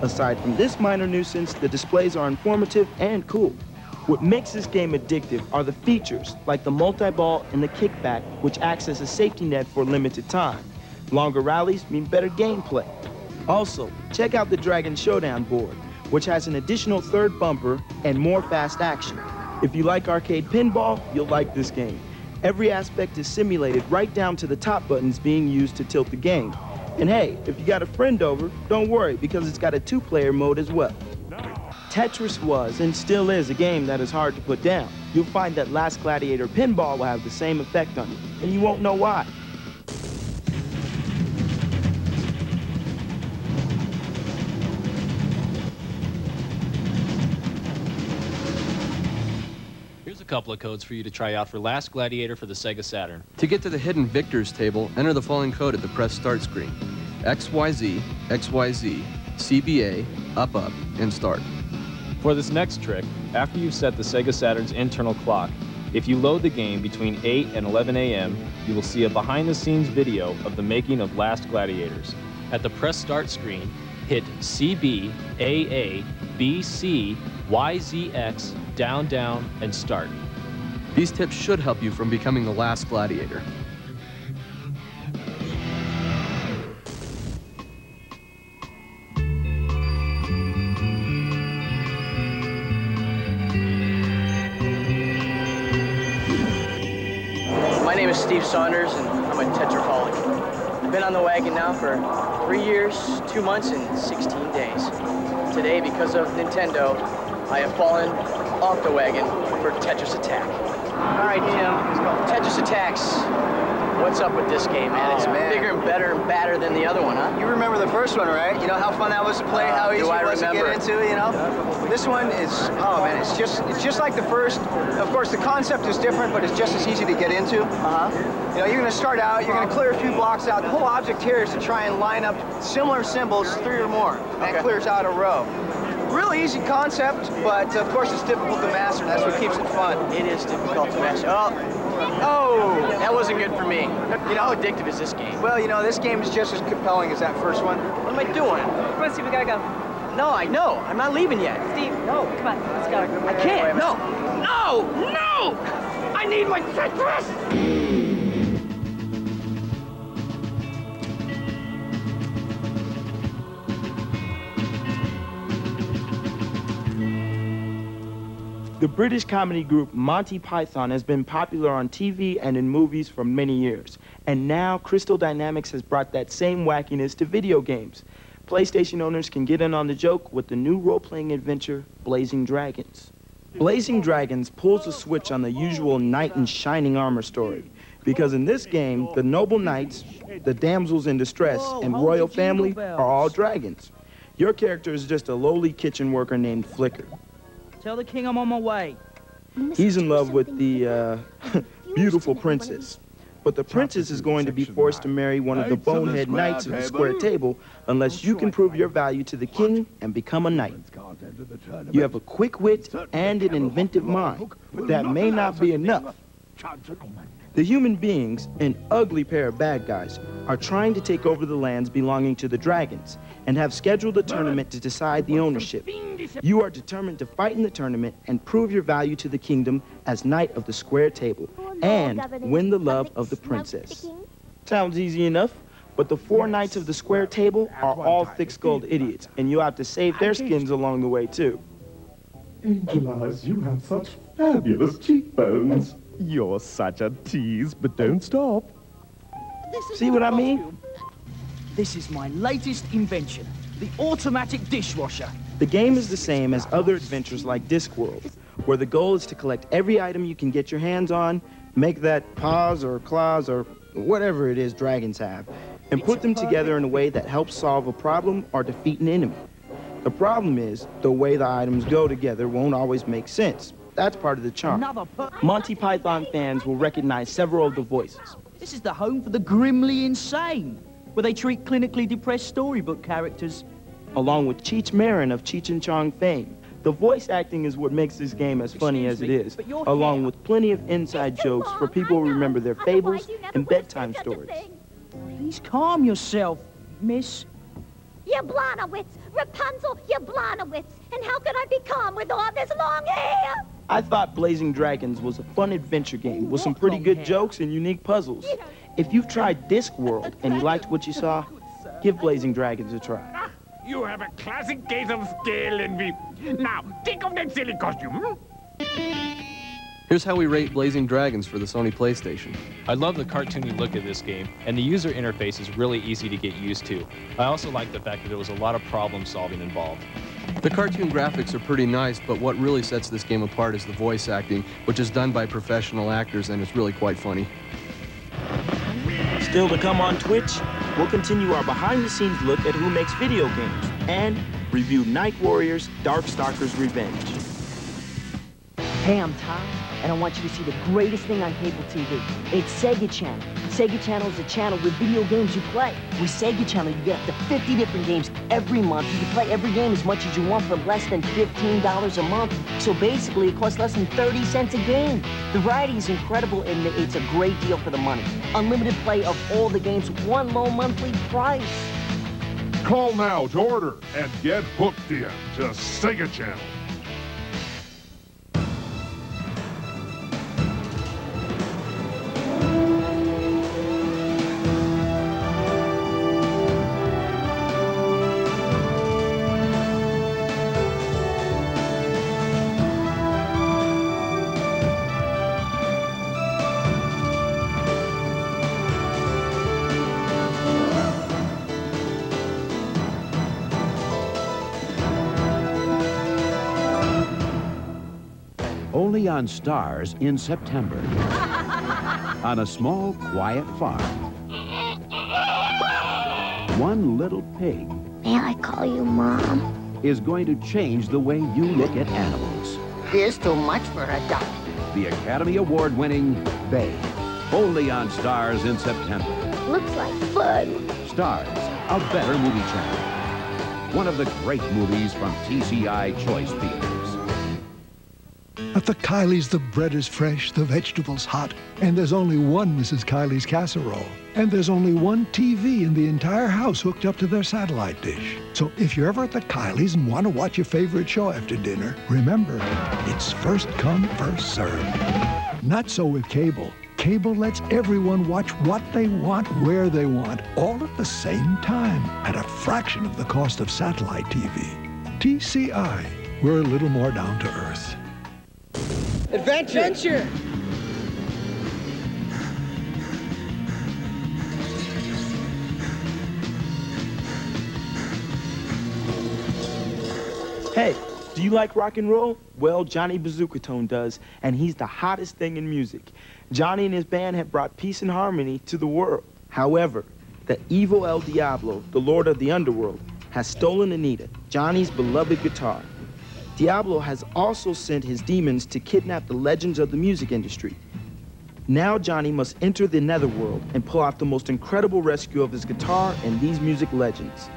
Aside from this minor nuisance, the displays are informative and cool. What makes this game addictive are the features, like the multi-ball and the kickback, which acts as a safety net for a limited time. Longer rallies mean better gameplay. Also, check out the Dragon Showdown board, which has an additional third bumper and more fast action. If you like arcade pinball, you'll like this game. Every aspect is simulated right down to the top buttons being used to tilt the game. And hey, if you got a friend over, don't worry, because it's got a 2-player mode as well. Tetris was and still is a game that is hard to put down. You'll find that Last Gladiator pinball will have the same effect on you, and you won't know why. Here's a couple of codes for you to try out for Last Gladiator for the Sega Saturn. To get to the hidden victors table, enter the following code at the press start screen: XYZ, XYZ, CBA, up, and start. For this next trick, after you've set the Sega Saturn's internal clock, if you load the game between 8 and 11 a.m., you will see a behind-the-scenes video of the making of Last Gladiators. At the press start screen, hit CB, AA, BC, YZX, down, down, and start. These tips should help you from becoming the last gladiator. My name is Steve Saunders, and I'm a tetraholic. I've been on the wagon now for 3 years, 2 months, and 16 days. Today, because of Nintendo, I have fallen off the wagon for Tetris Attack. All right, Tim, Tetris Attacks. What's up with this game, man? It's bigger and better and badder than the other one, huh? You remember the first one, right? You know how fun that was to play, how easy it was to get into, you know? This one is, oh man, it's just like the first. Of course, the concept is different, but it's just as easy to get into. You know, you're gonna start out, you're gonna clear a few blocks out. The whole object here is to try and line up similar symbols, 3 or more. That clears out a row. Really easy concept, but of course it's difficult to master. That's what keeps it fun. It is difficult to master. Oh, that wasn't good for me. You know, how addictive is this game? Well, you know, this game is just as compelling as that first one. What am I doing? Come on, Steve, we gotta go. No, I know. I'm not leaving yet. Steve, no, come on, let's go. I can't. No. No! No! I need my Tetris! The British comedy group Monty Python has been popular on TV and in movies for many years. And now Crystal Dynamics has brought that same wackiness to video games. PlayStation owners can get in on the joke with the new role-playing adventure, Blazing Dragons. Blazing Dragons pulls a switch on the usual knight in shining armor story. Because in this game, the noble knights, the damsels in distress, and royal family are all dragons. Your character is just a lowly kitchen worker named Flicker. Tell the king I'm on my way. He's in love with the beautiful princess. But the princess is going to be forced to marry one of the bonehead knights of the square table unless you can prove your value to the king and become a knight. You have a quick wit and an inventive mind, but that may not be enough. The human beings, an ugly pair of bad guys, are trying to take over the lands belonging to the dragons and have scheduled a tournament to decide the ownership. You are determined to fight in the tournament and prove your value to the kingdom as knight of the square table and win the love of the princess. Sounds easy enough, but the 4 knights of the square table are all thick-skulled idiots, and you'll have to save their skins along the way, too. Angelize, you have such fabulous cheekbones. You're such a tease, but don't stop. See what I mean? This is my latest invention, the Automatic Dishwasher. The game is the same as other adventures like Discworld, where the goal is to collect every item you can get your hands on, make that paws or claws or whatever it is dragons have, and put them together in a way that helps solve a problem or defeat an enemy. The problem is, the way the items go together won't always make sense. That's part of the charm. Monty Python fans will recognize several of the voices. This is the home for the grimly insane, where they treat clinically depressed storybook characters. Along with Cheech Marin of Cheech and Chong fame. The voice acting is what makes this game as funny as it is, along with plenty of inside jokes for people who remember their fables and bedtime stories. Please calm yourself, miss. You Yablonowitz. Rapunzel Yablonowitz. And how could I become with all this long hair? I thought Blazing Dragons was a fun adventure game with some pretty good jokes and unique puzzles. If you've tried Discworld and you liked what you saw, give Blazing Dragons a try. You have a classic case of scale envy. Now, think of that silly costume. Here's how we rate Blazing Dragons for the Sony PlayStation. I love the cartoony look of this game, and the user interface is really easy to get used to. I also like the fact that there was a lot of problem solving involved. The cartoon graphics are pretty nice, but what really sets this game apart is the voice acting, which is done by professional actors, and it's really quite funny. Still to come on Twitch, we'll continue our behind-the-scenes look at who makes video games and review Nightwarriors, Darkstalkers Revenge. Hey, I'm Tom, and I want you to see the greatest thing on cable TV. It's Sega Channel. Sega Channel is a channel with video games you play. With Sega Channel, you get up to 50 different games every month. You can play every game as much as you want for less than $15 a month. So basically, it costs less than 30 cents a game. The variety is incredible, and it's a great deal for the money. Unlimited play of all the games, one low monthly price. Call now to order and get hooked in to Sega Channel. Only on Stars in September. On a small, quiet farm. One little pig. May I call you Mom? Is going to change the way you look at animals. Here's too much for a duck. The Academy Award-winning Babe. Only on Stars in September. Looks like fun. Stars, a better movie channel. One of the great movies from TCI Choice Theaters. At the Kylie's, the bread is fresh, the vegetables hot, and there's only one Mrs. Kylie's casserole. And there's only one TV in the entire house hooked up to their satellite dish. So if you're ever at the Kylie's and want to watch your favorite show after dinner, remember, it's first come, first served. Not so with cable. Cable lets everyone watch what they want, where they want, all at the same time, at a fraction of the cost of satellite TV. TCI, we're a little more down to earth. Adventure! Adventure! Hey, do you like rock and roll? Well, Johnny Bazookatone does, and he's the hottest thing in music. Johnny and his band have brought peace and harmony to the world. However, the evil El Diablo, the Lord of the Underworld, has stolen Anita, Johnny's beloved guitar. Diablo has also sent his demons to kidnap the legends of the music industry. Now Johnny must enter the netherworld and pull off the most incredible rescue of his guitar and these music legends.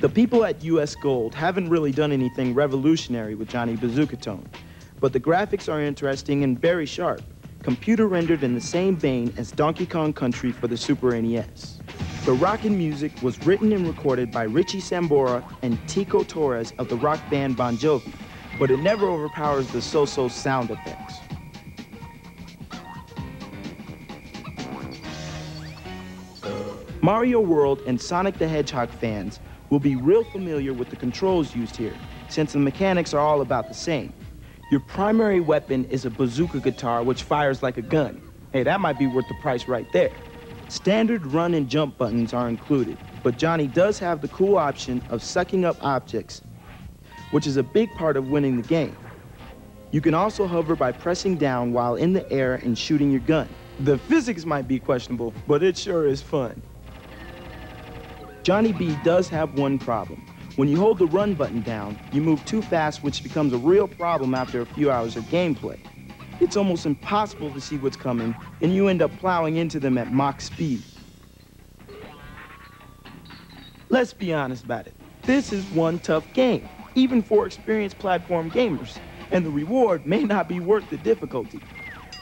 The people at US Gold haven't really done anything revolutionary with Johnny Bazookatone, but the graphics are interesting and very sharp, computer rendered in the same vein as Donkey Kong Country for the Super NES. The rockin' music was written and recorded by Richie Sambora and Tico Torres of the rock band Bon Jovi, but it never overpowers the so-so sound effects. Mario World and Sonic the Hedgehog fans will be real familiar with the controls used here, since the mechanics are all about the same. Your primary weapon is a bazooka guitar which fires like a gun. Hey, that might be worth the price right there. Standard run and jump buttons are included, but Johnny does have the cool option of sucking up objects, which is a big part of winning the game. You can also hover by pressing down while in the air and shooting your gun. The physics might be questionable, but it sure is fun. Johnny B does have one problem. When you hold the run button down, you move too fast, which becomes a real problem after a few hours of gameplay. It's almost impossible to see what's coming, and you end up plowing into them at Mach speed. Let's be honest about it. This is one tough game, even for experienced platform gamers, and the reward may not be worth the difficulty.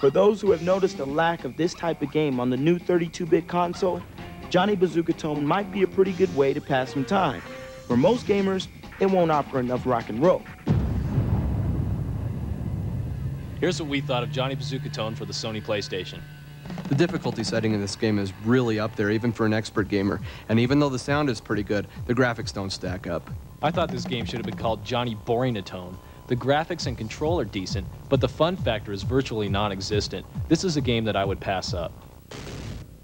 For those who have noticed a lack of this type of game on the new 32-bit console, Johnny Bazookatone might be a pretty good way to pass some time. For most gamers, it won't offer enough rock and roll. Here's what we thought of Johnny Bazookatone for the Sony PlayStation. The difficulty setting in this game is really up there, even for an expert gamer. And even though the sound is pretty good, the graphics don't stack up. I thought this game should have been called Johnny Boring-atone. The graphics and control are decent, but the fun factor is virtually non-existent. This is a game that I would pass up.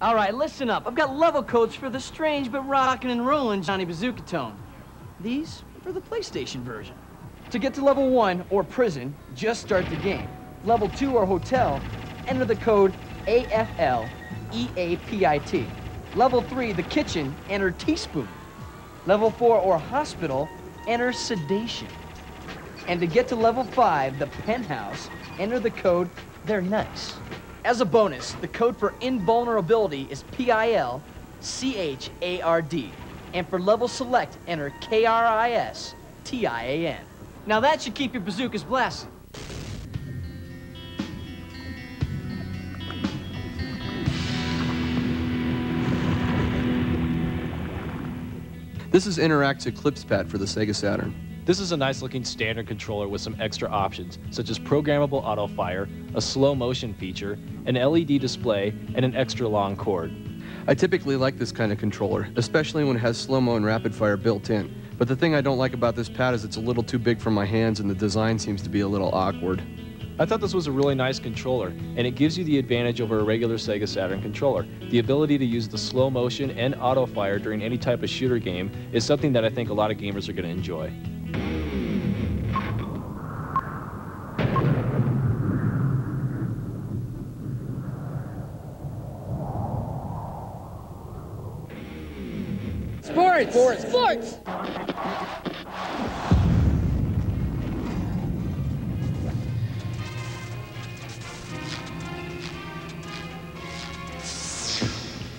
All right, listen up. I've got level codes for the strange but rockin' and rollin' Johnny Bazookatone. These are for the PlayStation version. To get to level 1, or prison, just start the game. Level 2, or hotel, enter the code AFLEAPIT. Level 3, the kitchen, enter teaspoon. Level 4, or hospital, enter sedation. And to get to level 5, the penthouse, enter the code They're Nice. As a bonus, the code for invulnerability is PILCHARD. And for level select, enter KRISTIAN. Now that should keep your bazookas blasting. This is Interact's Eclipse Pad for the Sega Saturn. This is a nice looking standard controller with some extra options, such as programmable auto fire, a slow motion feature, an LED display, and an extra long cord. I typically like this kind of controller, especially when it has slow-mo and rapid fire built in. But the thing I don't like about this pad is it's a little too big for my hands and the design seems to be a little awkward. I thought this was a really nice controller, and it gives you the advantage over a regular Sega Saturn controller. The ability to use the slow motion and auto fire during any type of shooter game is something that I think a lot of gamers are going to enjoy. Sports! Sports!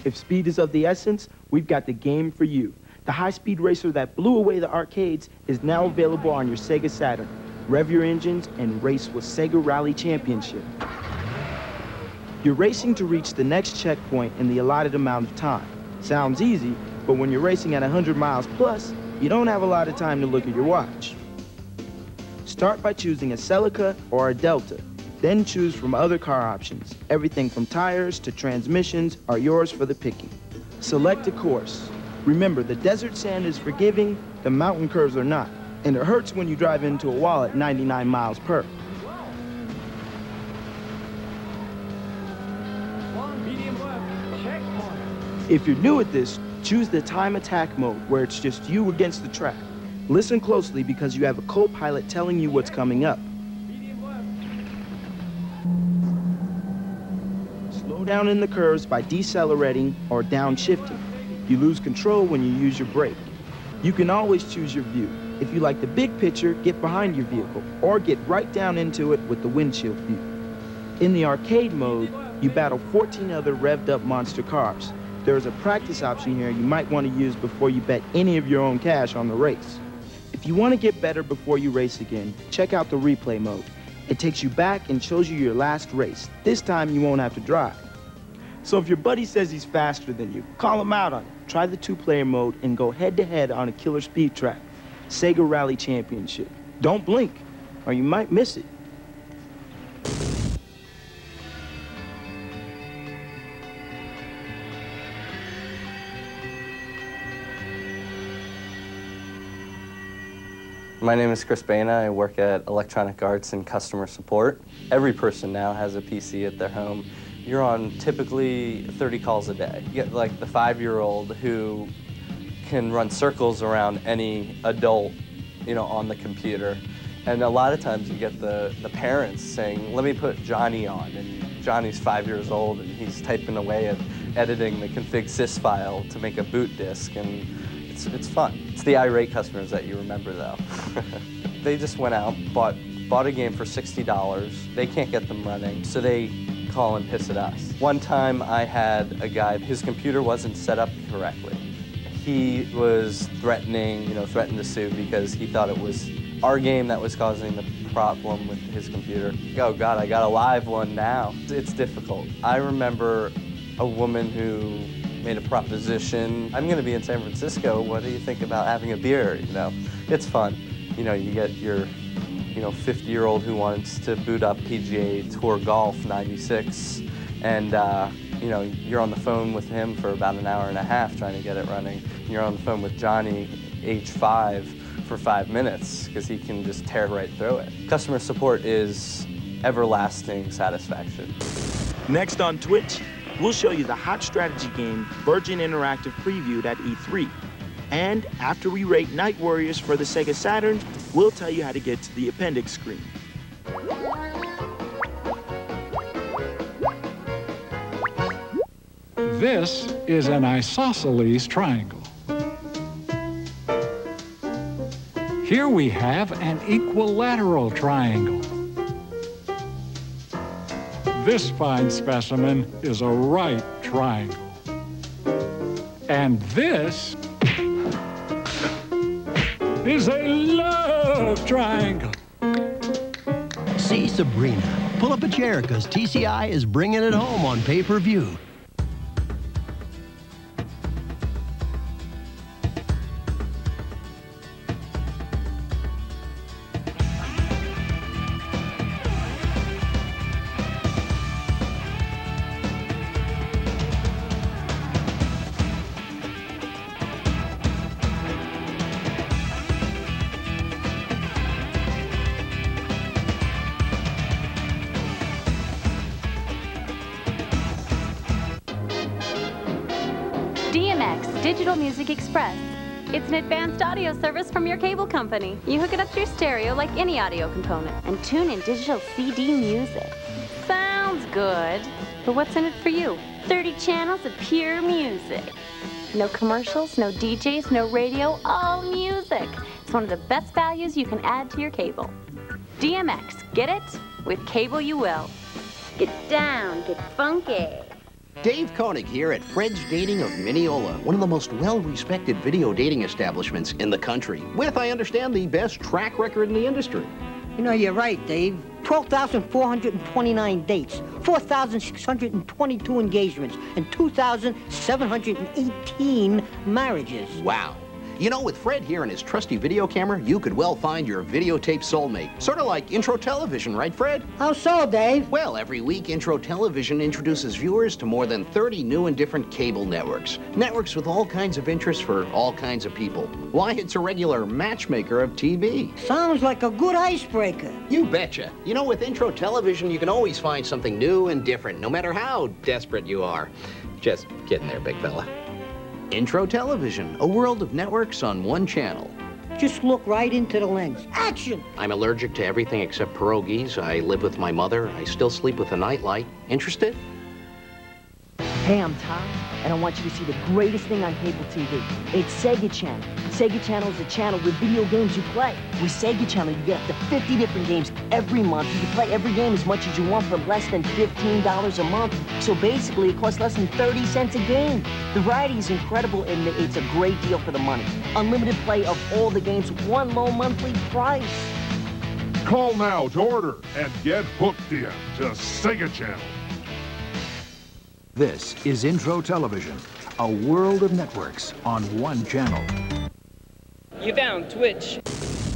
If speed is of the essence, we've got the game for you. The high-speed racer that blew away the arcades is now available on your Sega Saturn. Rev your engines and race with Sega Rally Championship. You're racing to reach the next checkpoint in the allotted amount of time. Sounds easy, but when you're racing at 100 miles plus, you don't have a lot of time to look at your watch. Start by choosing a Celica or a Delta. Then choose from other car options. Everything from tires to transmissions are yours for the picking. Select a course. Remember, the desert sand is forgiving, the mountain curves are not. And it hurts when you drive into a wall at 99 miles per. If you're new at this, choose the time attack mode, where it's just you against the track. Listen closely because you have a co-pilot telling you what's coming up. Slow down in the curves by decelerating or downshifting. You lose control when you use your brake. You can always choose your view. If you like the big picture, get behind your vehicle, or get right down into it with the windshield view. In the arcade mode, you battle 14 other revved up monster cars. There is a practice option here you might want to use before you bet any of your own cash on the race. If you want to get better before you race again, check out the replay mode. It takes you back and shows you your last race. This time you won't have to drive. So if your buddy says he's faster than you, call him out on it. Try the two-player mode and go head-to-head on a killer speed track. Sega Rally Championship. Don't blink, or you might miss it. My name is Chris Baina. I work at Electronic Arts and Customer Support. Every person now has a PC at their home. You're on typically 30 calls a day. You get like the 5-year-old who can run circles around any adult, you know, on the computer. And a lot of times you get the parents saying, let me put Johnny on. And Johnny's 5 years old and he's typing away at editing the config sys file to make a boot disk. And it's fun. It's the irate customers that you remember though. They just went out, bought a game for $60. They can't get them running, so they call and piss at us. One time I had a guy, his computer wasn't set up correctly. He was threatening to sue because he thought it was our game that was causing the problem with his computer. Oh God, I got a live one now. It's difficult. I remember a woman who made a proposition. I'm going to be in San Francisco. What do you think about having a beer? You know, it's fun. You know, you get your 50-year-old who wants to boot up PGA Tour Golf 96, and you know, you're on the phone with him for about an hour and a half trying to get it running. You're on the phone with Johnny, age 5, for 5 minutes because he can just tear right through it. Customer support is everlasting satisfaction. Next on Twitch, we'll show you the hot strategy game Virgin Interactive previewed at E3. And after we rate Nightwarriors for the Sega Saturn, we'll tell you how to get to the Appendix Screen. This is an isosceles triangle. Here we have an equilateral triangle. This fine specimen is a right triangle. And this is a love triangle. See Sabrina. Pull up a chair because TCI is bringing it home on pay-per-view. Digital Music Express. It's an advanced audio service from your cable company. You hook it up to your stereo like any audio component and tune in digital CD music. Sounds good, but what's in it for you? 30 channels of pure music. No commercials, no DJs, no radio, all music. It's one of the best values you can add to your cable. DMX, get it? With cable you will. Get down, get funky. Dave Koenig here at Fred's Dating of Mineola, one of the most well-respected video dating establishments in the country, with, I understand, the best track record in the industry. You know, you're right, Dave. 12,429 dates, 4,622 engagements, and 2,718 marriages. Wow. You know, with Fred here and his trusty video camera, you could well find your videotape soulmate. Sort of like Intro Television, right, Fred? How so, Dave? Well, every week, Intro Television introduces viewers to more than 30 new and different cable networks. Networks with all kinds of interests for all kinds of people. Why, it's a regular matchmaker of TV. Sounds like a good icebreaker. You betcha. You know, with Intro Television, you can always find something new and different, no matter how desperate you are. Just kidding there, big fella. Intro Television, a world of networks on one channel. Just look right into the lens. Action! I'm allergic to everything except pierogies. I live with my mother. I still sleep with a nightlight. Interested? Hey, I'm Tom, and I want you to see the greatest thing on cable TV. It's Sega Channel. Sega Channel is a channel with video games you play. With Sega Channel, you get up to 50 different games every month. You can play every game as much as you want for less than $15 a month. So basically, it costs less than 30 cents a game. The variety is incredible, and it's a great deal for the money. Unlimited play of all the games, one low monthly price. Call now to order and get hooked in to Sega Channel. This is Intro Television, a world of networks on one channel. You found Twitch.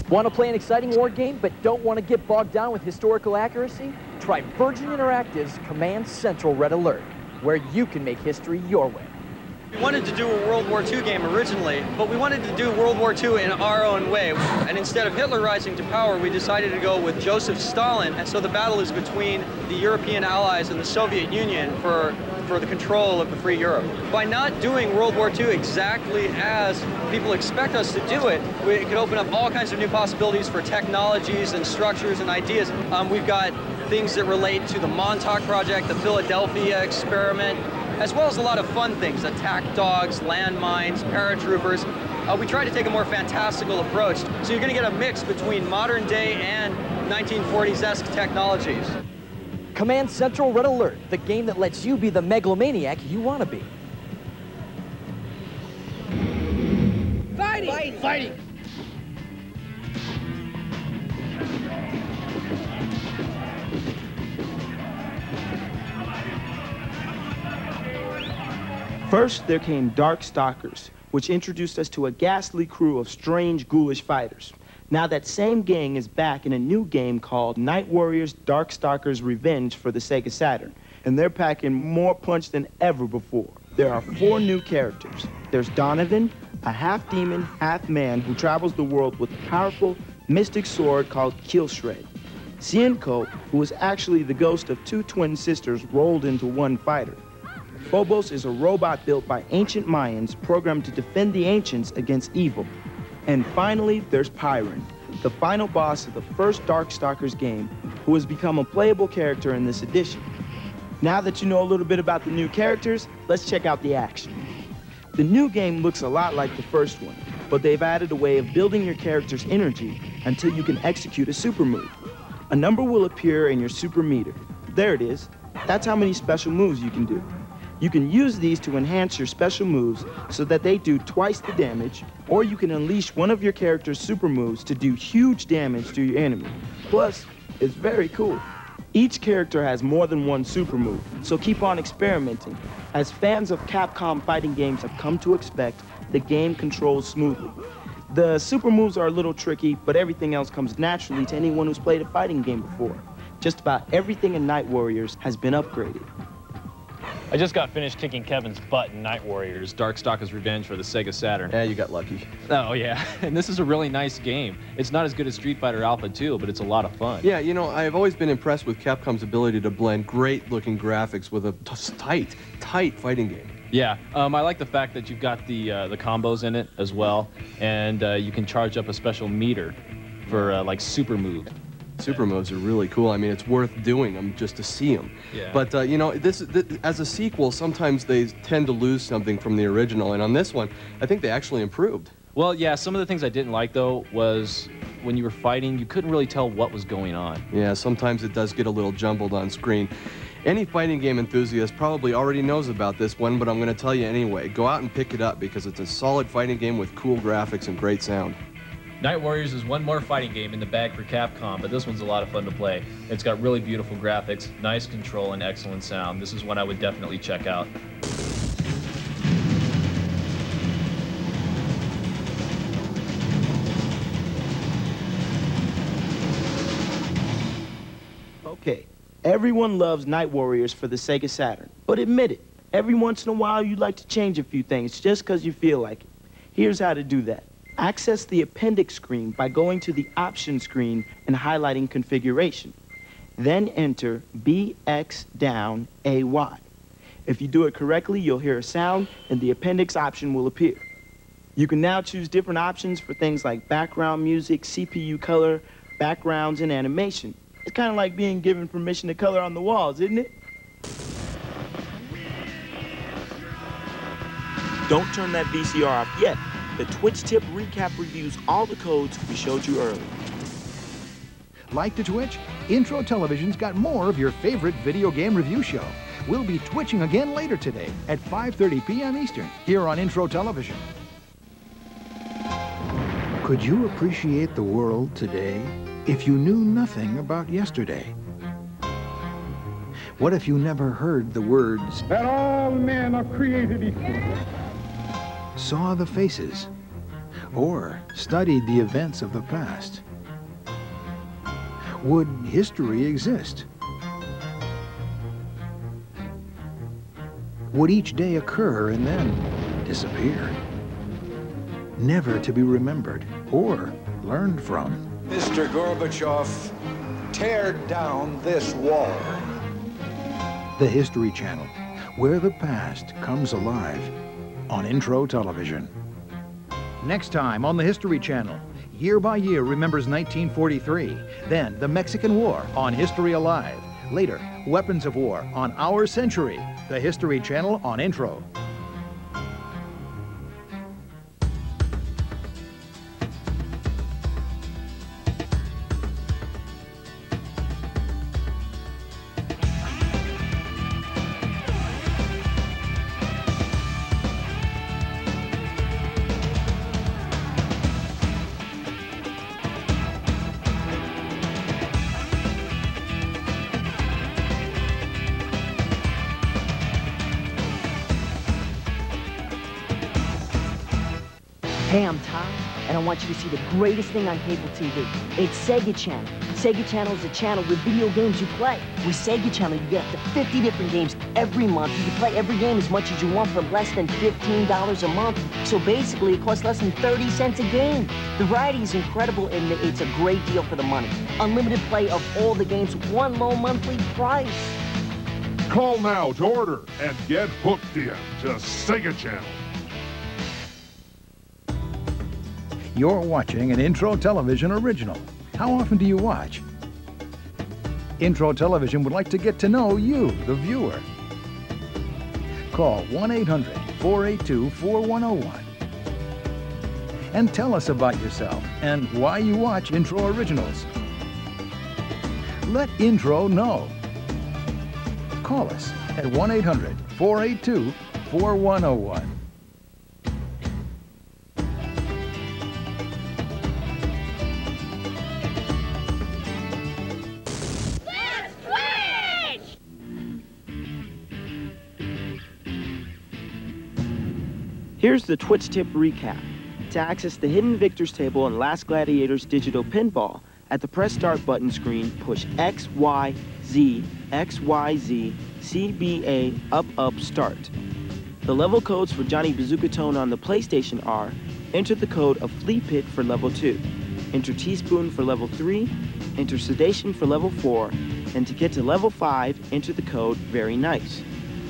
Want to play an exciting war game but don't want to get bogged down with historical accuracy? Try Virgin Interactive's Command Central Red Alert, where you can make history your way. We wanted to do a World War II game originally, but we wanted to do World War II in our own way. And instead of Hitler rising to power, we decided to go with Joseph Stalin. And so the battle is between the European allies and the Soviet Union for the control of the free Europe. By not doing World War II exactly as people expect us to do it, it could open up all kinds of new possibilities for technologies and structures and ideas. We've got things that relate to the Montauk Project, the Philadelphia experiment, as well as a lot of fun things, attack dogs, landmines, paratroopers. We try to take a more fantastical approach. So you're going to get a mix between modern day and 1940s-esque technologies. Command Central Red Alert, the game that lets you be the megalomaniac you want to be. Fighting! Fighting! Fighting! First, there came Darkstalkers, which introduced us to a ghastly crew of strange, ghoulish fighters. Now that same gang is back in a new game called Nightwarriors Darkstalkers Revenge for the Sega Saturn, and they're packing more punch than ever before. There are 4 new characters. There's Donovan, a half-demon, half-man who travels the world with a powerful, mystic sword called Killshred. Cienko, who is actually the ghost of 2 twin sisters rolled into one fighter. Phobos is a robot built by ancient Mayans programmed to defend the ancients against evil. And finally, there's Pyron, the final boss of the first Darkstalkers game, who has become a playable character in this edition. Now that you know a little bit about the new characters, let's check out the action. The new game looks a lot like the first one, but they've added a way of building your character's energy until you can execute a super move. A number will appear in your super meter. There it is. That's how many special moves you can do. You can use these to enhance your special moves so that they do twice the damage, or you can unleash one of your character's super moves to do huge damage to your enemy. Plus, it's very cool. Each character has more than one super move, so keep on experimenting. As fans of Capcom fighting games have come to expect, the game controls smoothly. The super moves are a little tricky, but everything else comes naturally to anyone who's played a fighting game before. Just about everything in Nightwarriors has been upgraded. I just got finished kicking Kevin's butt in Nightwarriors, Darkstalkers Revenge for the Sega Saturn. Yeah, you got lucky. Oh, yeah. And this is a really nice game. It's not as good as Street Fighter Alpha 2, but it's a lot of fun. Yeah, you know, I've always been impressed with Capcom's ability to blend great-looking graphics with a tight fighting game. Yeah, I like the fact that you've got the combos in it as well, and you can charge up a special meter for, like, super moves. Super moves are really cool. I mean, it's worth doing them just to see them. Yeah. But, you know, this as a sequel, sometimes they tend to lose something from the original. And on this one, I think they actually improved. Well, yeah, some of the things I didn't like, though, was when you were fighting, you couldn't really tell what was going on. Yeah, sometimes it does get a little jumbled on screen. Any fighting game enthusiast probably already knows about this one, but I'm going to tell you anyway. Go out and pick it up because it's a solid fighting game with cool graphics and great sound. Nightwarriors is one more fighting game in the bag for Capcom, but this one's a lot of fun to play. It's got really beautiful graphics, nice control, and excellent sound. This is one I would definitely check out. Okay, everyone loves Nightwarriors for the Sega Saturn, but admit it, every once in a while you'd like to change a few things just because you feel like it. Here's how to do that. Access the Appendix Screen by going to the Options screen and highlighting Configuration. Then enter BX down AY. If you do it correctly, you'll hear a sound and the Appendix option will appear. You can now choose different options for things like background music, CPU color, backgrounds, and animation. It's kind of like being given permission to color on the walls, isn't it? Don't turn that VCR off yet. The Twitch Tip Recap reviews all the codes we showed you earlier. Like the Twitch? Intro Television's got more of your favorite video game review show. We'll be twitching again later today at 5:30 p.m. Eastern here on Intro Television. Could you appreciate the world today if you knew nothing about yesterday? What if you never heard the words, that all men are created equal? Saw the faces, or studied the events of the past? Would history exist? Would each day occur and then disappear? Never to be remembered or learned from. Mr. Gorbachev, tear down this wall. The History Channel, where the past comes alive. On Intro Television. Next time on the History Channel, Year by Year remembers 1943. Then the Mexican War on History Alive. Later, Weapons of War on Our Century. The History Channel on Intro. Hey, I'm Tom, and I want you to see the greatest thing on cable TV. It's Sega Channel. Sega Channel is a channel with video games you play. With Sega Channel, you get up to 50 different games every month. You can play every game as much as you want for less than $15 a month. So basically, it costs less than 30 cents a game. The variety is incredible, and it's a great deal for the money. Unlimited play of all the games, one low monthly price. Call now to order and get hooked in to Sega Channel. You're watching an Intro Television original. How often do you watch? Intro Television would like to get to know you, the viewer. Call 1-800-482-4101 and tell us about yourself and why you watch Intro Originals. Let Intro know. Call us at 1-800-482-4101. Here's the Twitch tip recap. To access the Hidden Victors table in Last Gladiator's digital pinball, at the press start button screen, push X, Y, Z, X, Y, Z, C, B, A, up, start. The level codes for Johnny Bazookatone on the PlayStation are: enter the code of Flea Pit for level 2, enter Teaspoon for level 3, enter Sedation for level 4, and to get to level 5, enter the code Very Nice.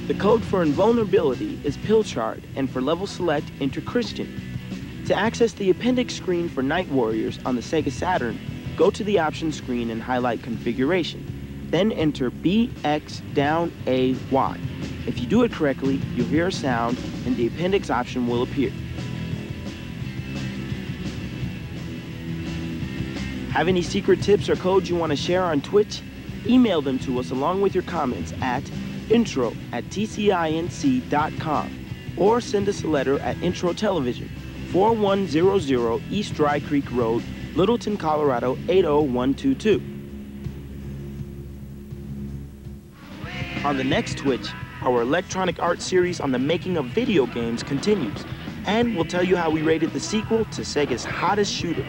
The code for invulnerability is Pilchard, and for level select, enter Christian. To access the appendix screen for Nightwarriors on the Sega Saturn, go to the options screen and highlight Configuration. Then enter BX down AY. If you do it correctly, you'll hear a sound and the appendix option will appear. Have any secret tips or codes you want to share on Twitch? Email them to us along with your comments at intro@tcinc.com or send us a letter at Intro Television, 4100 East Dry Creek Road, Littleton, Colorado 80122. On the next Twitch, our electronic art series on the making of video games continues, and we'll tell you how we rated the sequel to Sega's hottest shooter.